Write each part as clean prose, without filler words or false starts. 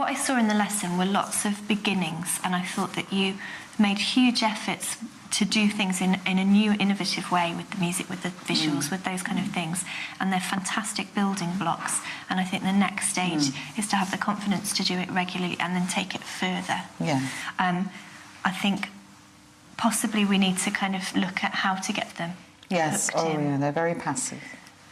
what I saw in the lesson were lots of beginnings, and I thought that you made huge efforts to do things in a new, innovative way with the music, with the visuals, with those kind of things. And they're fantastic building blocks. And I think the next stage is to have the confidence to do it regularly and then take it further. Yeah. I think possibly we need to kind of look at how to get them hooked in. Yeah, they're very passive.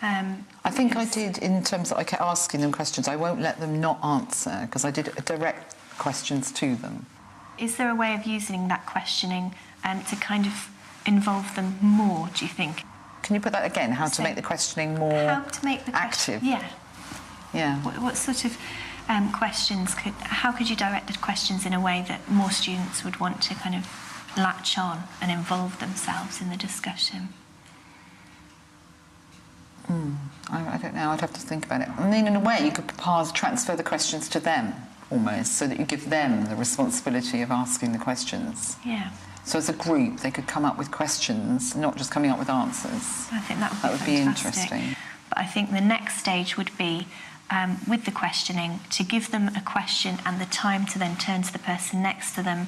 I think I did, in terms of I kept asking them questions. I won't let them not answer, because I did direct questions to them. Is there a way of using that questioning to kind of involve them more, do you think? Can you put that again? How to make the questioning more how to make the active? Yeah. Yeah. What sort of questions how could you direct the questions in a way that more students would want to kind of latch on and involve themselves in the discussion? I don't know. I'd have to think about it. I mean, in a way, you could transfer the questions to them, almost, so that you give them the responsibility of asking the questions. Yeah. So as a group, they could come up with questions, not just coming up with answers. I think that would be interesting. But I think the next stage would be, with the questioning, to give them a question and the time to then turn to the person next to them,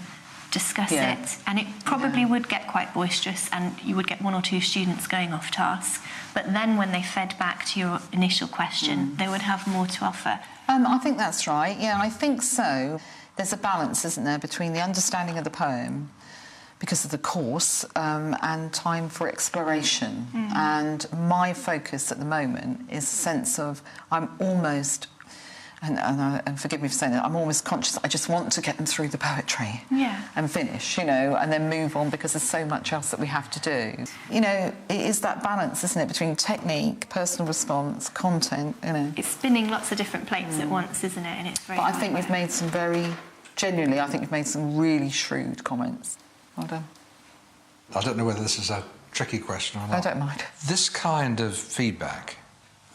discuss it, and it probably would get quite boisterous, and you would get one or two students going off task. But then when they fed back to your initial question, they would have more to offer. I think that's right. Yeah, I think so. There's a balance, isn't there, between the understanding of the poem, because of the course, and time for exploration. And my focus at the moment is a sense of I'm almost, and forgive me for saying that, I'm almost conscious I just want to get them through the poetry and finish, you know, and then move on, because there's so much else that we have to do. You know, it is that balance, isn't it, between technique, personal response, content, you know. It's spinning lots of different plates at once, isn't it? And it's very. But I think we've made some genuinely, I think we've made some really shrewd comments. Well done. I don't know whether this is a tricky question or not. I don't mind. This kind of feedback,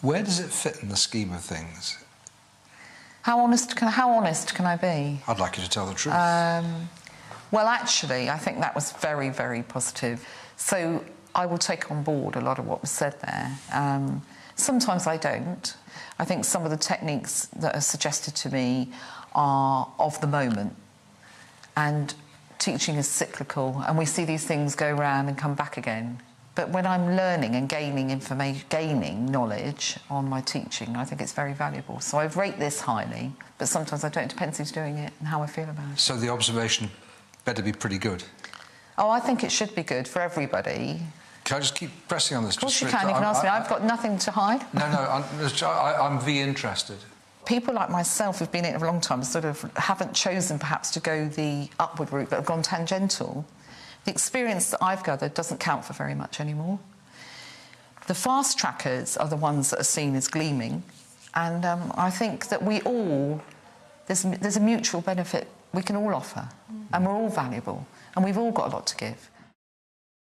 where does it fit in the scheme of things? How honest can I be? I'd like you to tell the truth. Well, actually, I think that was very, very positive. So I will take on board a lot of what was said there. Sometimes I don't. I think some of the techniques that are suggested to me are of the moment. And teaching is cyclical, and we see these things go around and come back again. But when I'm learning and gaining information, gaining knowledge on my teaching, I think it's very valuable. So I rate this highly, but sometimes I don't. It depends who's doing it and how I feel about it. So the observation better be pretty good? Oh, I think it should be good for everybody. Can I just keep pressing on this? Of course you can. You can ask me. I've got nothing to hide. No, I'm interested. People like myself who've been in it for a long time sort of haven't chosen perhaps to go the upward route, but have gone tangential. The experience that I've gathered doesn't count for very much anymore. The fast trackers are the ones that are seen as gleaming, and I think that we all, there's a mutual benefit we can all offer, and we're all valuable, and we've all got a lot to give.